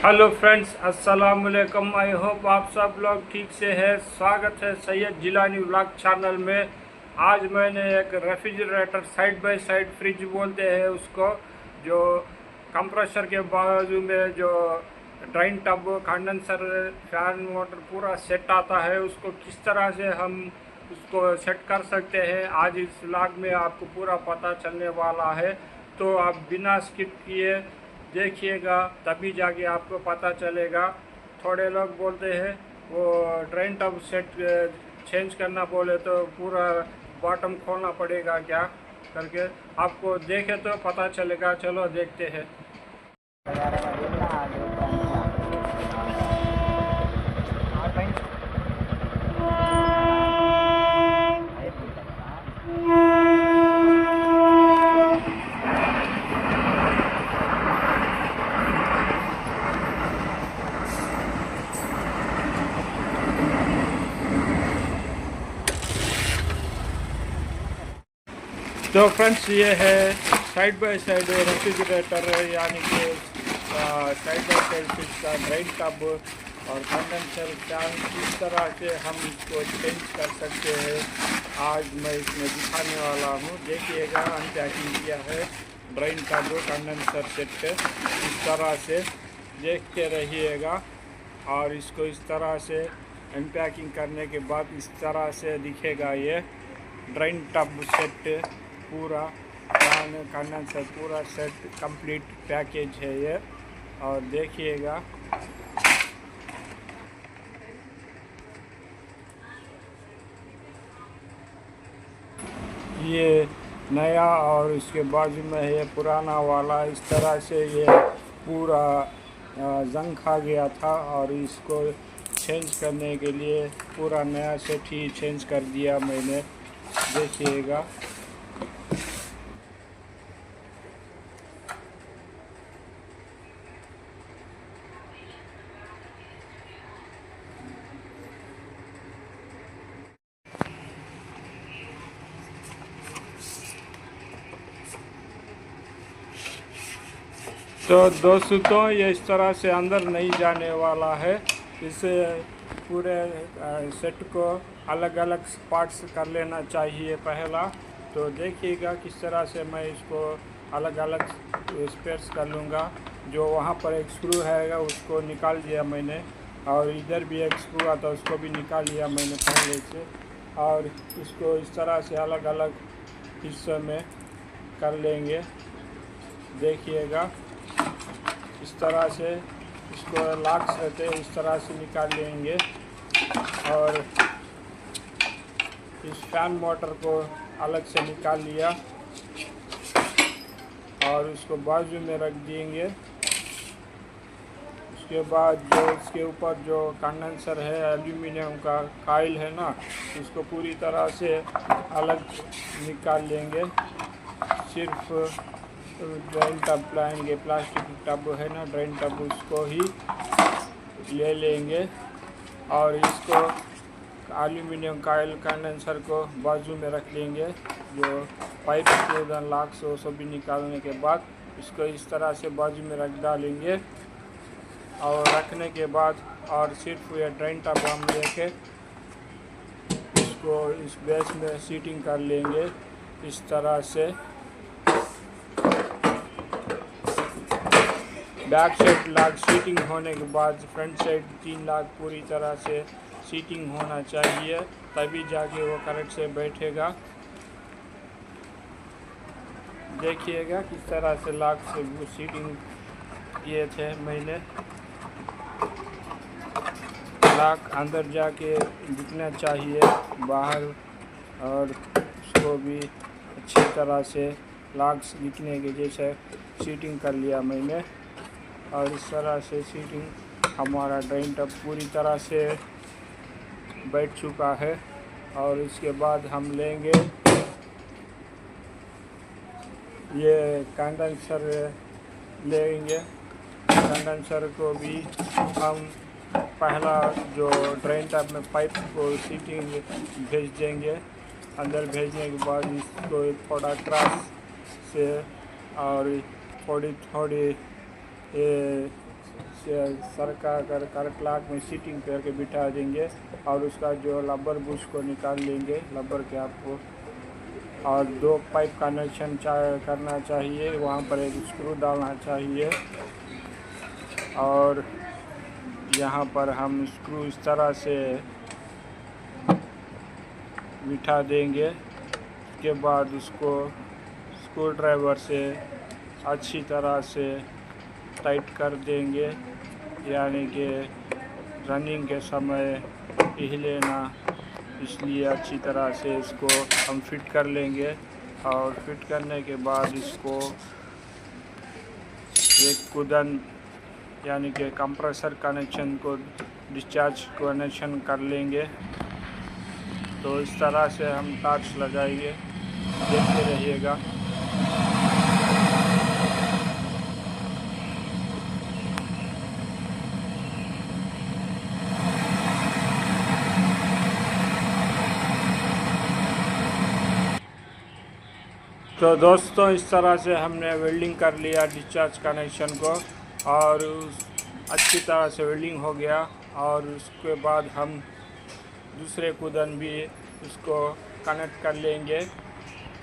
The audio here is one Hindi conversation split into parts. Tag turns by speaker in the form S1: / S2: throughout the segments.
S1: हेलो फ्रेंड्स, अस्सलाम वालेकुम। आई होप आप सब लोग ठीक से हैं। स्वागत है सैयद जिलानी व्लॉग चैनल में। आज मैंने एक refrigerator side by side fridge बोलते हैं उसको, जो कंप्रेसर के बाजू में जो ड्राइन टब, कंडेंसर, फैन, मोटर पूरा सेट आता है, उसको किस तरह से हम उसको सेट कर सकते हैं आज इस व्लॉग में आपको पूरा पता चलने वाला है। तो आप बिना स्किप किए देखिएगा, तभी जाके आपको पता चलेगा। थोड़े लोग बोलते हैं वो ड्रेन टब सेट चेंज करना बोले तो पूरा बॉटम खोलना पड़ेगा क्या करके, आपको देखे तो पता चलेगा। चलो देखते हैं। तो फ्रेंड्स, ये है साइड बाय साइड रेफ्रिजरेटर, यानी कि साइड बाय साइड फ्रिज का ड्राइन टब और कंडेंसर फैन, किस तरह से हम इसको चेंज कर सकते हैं आज मैं इसमें दिखाने वाला हूँ। देखिएगा, अनपैकिंग किया है ड्राइन टब कंडेंसर सेट, इस तरह से देखते रहिएगा। और इसको इस तरह से अनपैकिंग करने के बाद इस तरह से दिखेगा ये ड्राइन टब सेट, पूरा फैन कंडेंसर पूरा सेट कंप्लीट पैकेज है ये। और देखिएगा, ये नया और इसके बाजू में है पुराना वाला। इस तरह से ये पूरा जंग खा गया था और इसको चेंज करने के लिए पूरा नया सेट ही चेंज कर दिया मैंने। देखिएगा, तो दोस्तों ये इस तरह से अंदर नहीं जाने वाला है। इसे पूरे सेट को अलग अलग पार्ट्स कर लेना चाहिए पहला। तो देखिएगा किस तरह से मैं इसको अलग अलग स्पेयर्स कर लूँगा। जो वहाँ पर एक स्क्रू है उसको निकाल दिया मैंने, और इधर भी एक स्क्रू आता उसको भी निकाल लिया मैंने पहले से। और इसको इस तरह से अलग अलग हिस्सों में कर लेंगे। देखिएगा, इस तरह से इसको लॉक्स रहते हैं, इस तरह से निकाल लेंगे। और इस फैन मोटर को अलग से निकाल लिया और उसको बाजू में रख देंगे। उसके बाद जो इसके ऊपर जो कंडेंसर है, एल्यूमिनियम का कॉइल है ना, उसको पूरी तरह से अलग निकाल लेंगे। सिर्फ ड्राइन टब लाएंगे, प्लास्टिक टब है ना ड्राइन टब, उसको ही ले लेंगे। और इसको एल्यूमिनियम कॉइल कंडेंसर को बाजू में रख लेंगे। जो पाइप के लॉक्स वो सब भी निकालने के बाद इसको इस तरह से बाजू में रख डालेंगे। और रखने के बाद और सिर्फ ये ड्राइन टब हम लेके इसको इस बेस में सीटिंग कर लेंगे इस तरह से। बैक साइड लॉक सीटिंग होने के बाद फ्रंट साइड 3 लॉक पूरी तरह से सीटिंग होना चाहिए, तभी जाके वो करेक्ट से बैठेगा। देखिएगा किस तरह से लॉक से सीटिंग किए थे मैंने। लॉक अंदर जाके दिखना चाहिए बाहर, और उसको भी अच्छी तरह से लॉक्स दिखने के जैसे सीटिंग कर लिया मैंने। और इस तरह से सीटिंग हमारा ड्राइन टब पूरी तरह से बैठ चुका है। और इसके बाद हम लेंगे ये कंडेंसर लेंगे। कंडेंसर को भी हम पहला जो ड्राइन टब में पाइप को सीटिंग भेज देंगे। अंदर भेजने के बाद इसको थोड़ा क्रॉस से और थोड़ी थोड़ी सर का कर क्लाक में सीटिंग करके बिठा देंगे और उसका जो रबर बुश को निकाल लेंगे, रबर कैप को, और 2 पाइप कनेक्शन करना चाहिए। वहाँ पर एक स्क्रू डालना चाहिए और यहाँ पर हम स्क्रू इस तरह से बिठा देंगे। उसके बाद उसको स्क्रू ड्राइवर से अच्छी तरह से टाइट कर देंगे, यानी कि रनिंग के समय हिले ना, इसलिए अच्छी तरह से इसको हम फिट कर लेंगे। और फिट करने के बाद इसको एक कूदन यानी कि कंप्रेसर कनेक्शन को डिस्चार्ज कनेक्शन कर लेंगे। तो इस तरह से हम टार्च लगाएंगे, देखते रहिएगा। तो दोस्तों, इस तरह से हमने वेल्डिंग कर लिया डिस्चार्ज कनेक्शन को और अच्छी तरह से वेल्डिंग हो गया। और उसके बाद हम दूसरे कूदन भी उसको कनेक्ट कर लेंगे।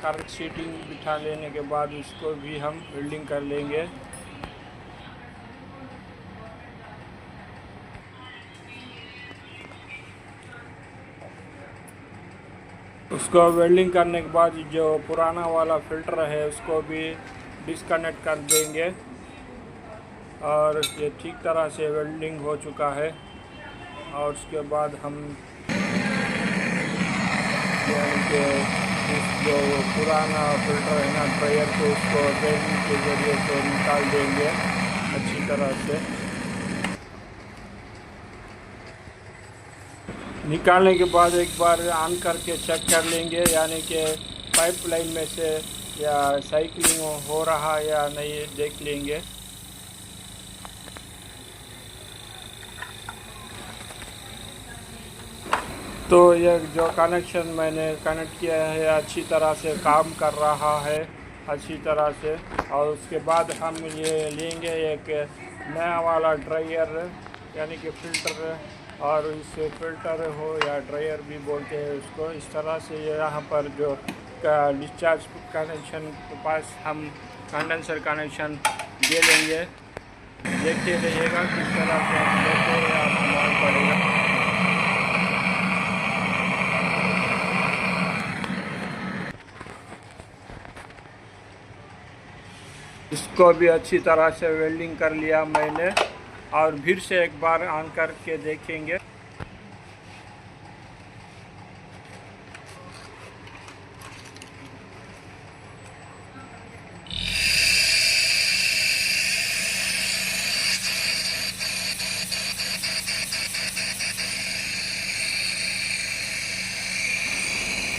S1: करेक्ट सीटिंग बिठा लेने के बाद उसको भी हम वेल्डिंग कर लेंगे। उसको वेल्डिंग करने के बाद जो पुराना वाला फ़िल्टर है उसको भी डिस्कनेक्ट कर देंगे। और ये ठीक तरह से वेल्डिंग हो चुका है। और उसके बाद हम जो पुराना फ़िल्टर है ना, ड्रायर को, उसको ड्रेनिंग के ज़रिए से निकाल देंगे अच्छी तरह से। निकालने के बाद एक बार ऑन करके चेक कर लेंगे, यानी कि पाइपलाइन में से या साइक्लिंग हो रहा है या नहीं, देख लेंगे। तो ये जो कनेक्शन मैंने कनेक्ट किया है अच्छी तरह से काम कर रहा है, अच्छी तरह से। और उसके बाद हम ये लेंगे एक नया वाला ड्रायर, यानी कि फ़िल्टर, और इसे फ़िल्टर हो या ड्रायर भी बोलते हैं उसको। इस तरह से यहाँ पर जो डिस्चार्ज कनेक्शन के पास हम कंडेंसर कनेक्शन दे लेंगे। देखते रहिएगा किस तरह से हम देते हैं, आपको मालूम पड़ेगा। इसको भी अच्छी तरह से वेल्डिंग कर लिया मैंने, और फिर से एक बार ऑन करके देखेंगे।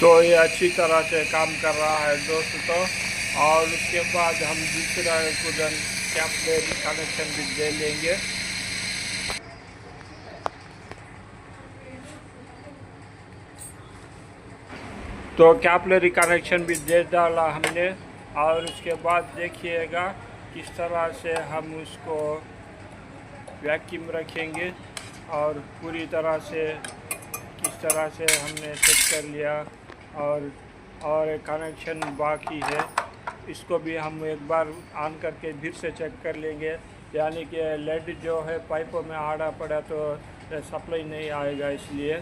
S1: तो ये अच्छी तरह से काम कर रहा है दोस्तों। और उसके बाद हम दूसरा कूदन कैपलरी कनेक्शन भी दे लेंगे। तो कैपलरी कनेक्शन भी दे डाला हमने। और उसके बाद देखिएगा किस तरह से हम उसको वैक्यूम रखेंगे, और पूरी तरह से किस तरह से हमने सेट कर लिया। और एक कनेक्शन बाकी है, इसको भी हम एक बार ऑन करके फिर से चेक कर लेंगे, यानी कि लेड जो है पाइपों में आड़ा पड़ा तो सप्लाई नहीं आएगा, इसलिए।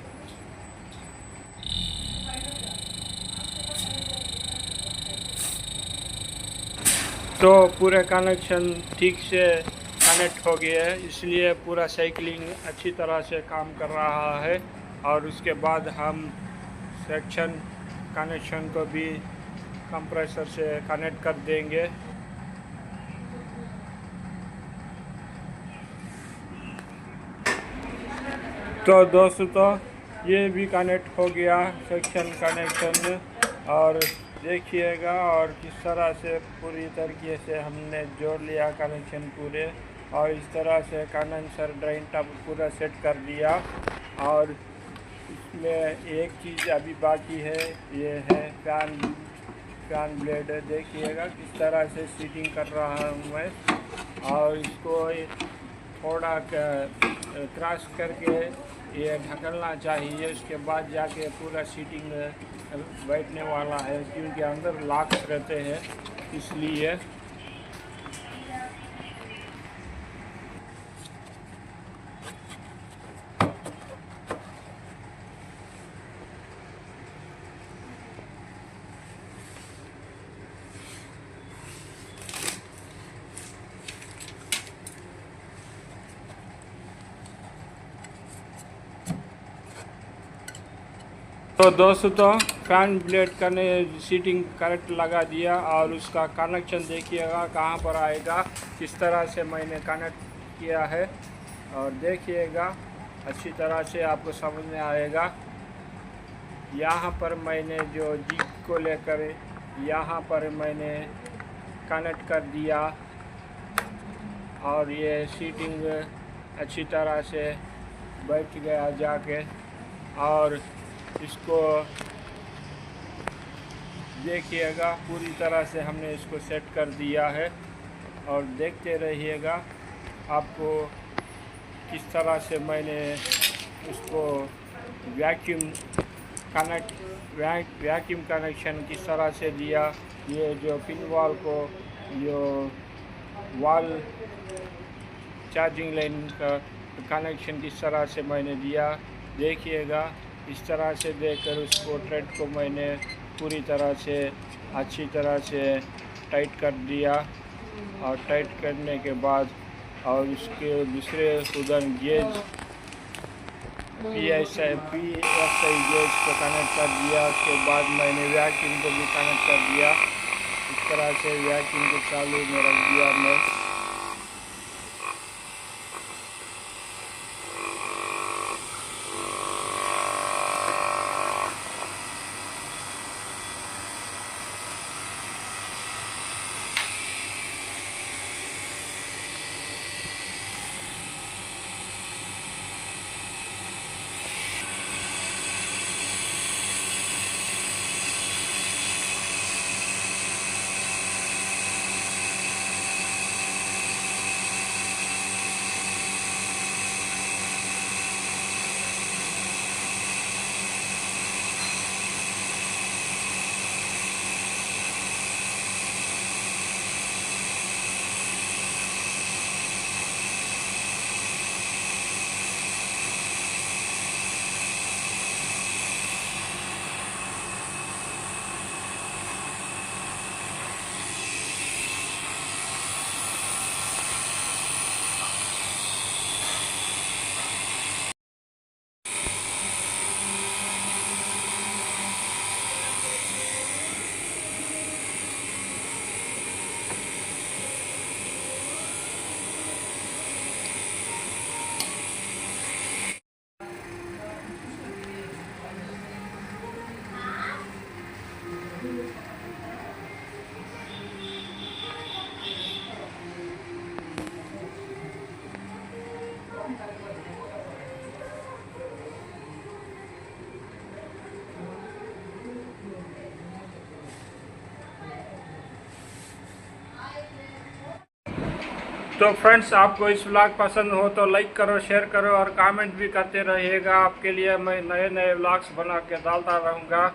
S1: तो पूरे कनेक्शन ठीक से कनेक्ट हो गया है, इसलिए पूरा साइकिलिंग अच्छी तरह से काम कर रहा है। और उसके बाद हम सेक्शन कनेक्शन को भी कंप्रेसर से कनेक्ट कर देंगे। तो दोस्तों, ये भी कनेक्ट हो गया सेक्शन कनेक्शन, और देखिएगा और किस तरह से पूरी तरीके से हमने जोड़ लिया कनेक्शन पूरे। और इस तरह से कंडेंसर ड्रेन टब पूरा सेट कर दिया। और इसमें एक चीज़ अभी बाकी है, ये है फैन ब्लेड। देखिएगा किस तरह से सीटिंग कर रहा हूँ मैं। और इसको थोड़ा क्रॉस करके ये ढकलना चाहिए। उसके बाद जाके पूरा सीटिंग बैठने वाला है, क्योंकि अंदर लॉक्स रहते हैं इसलिए। तो दोस्तों फैन ब्लेड का ने सीटिंग करेक्ट लगा दिया, और उसका कनेक्शन देखिएगा कहाँ पर आएगा, किस तरह से मैंने कनेक्ट किया है। और देखिएगा अच्छी तरह से आपको समझ में आएगा। यहाँ पर मैंने जो जिग को लेकर यहाँ पर मैंने कनेक्ट कर दिया, और ये सीटिंग अच्छी तरह से बैठ गया जाके। और इसको देखिएगा पूरी तरह से हमने इसको सेट कर दिया है, और देखते रहिएगा आपको किस तरह से मैंने उसको वैक्यूम कनेक्शन किस तरह से दिया। ये जो पिन वॉल को जो वॉल चार्जिंग लाइन का कनेक्शन किस तरह से मैंने दिया, देखिएगा। इस तरह से देकर उसको थ्रेड को मैंने पूरी तरह से अच्छी तरह से टाइट कर दिया, और टाइट करने के बाद और उसके दूसरे उधर गेज PSI गेज को कनेक्ट कर दिया। उसके बाद मैंने वैक्यूम को भी कनेक्ट कर दिया। इस तरह से वैक्यूम को चालू में रख दिया मैं। तो फ्रेंड्स, आपको इस व्लॉग पसंद हो तो लाइक करो, शेयर करो और कमेंट भी करते रहिएगा। आपके लिए मैं नए नए व्लॉग्स बना के डालता रहूँगा।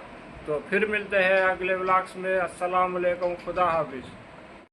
S1: तो फिर मिलते हैं अगले व्लॉग्स में। अस्सलाम वालेकुम, खुदा हाफिज़।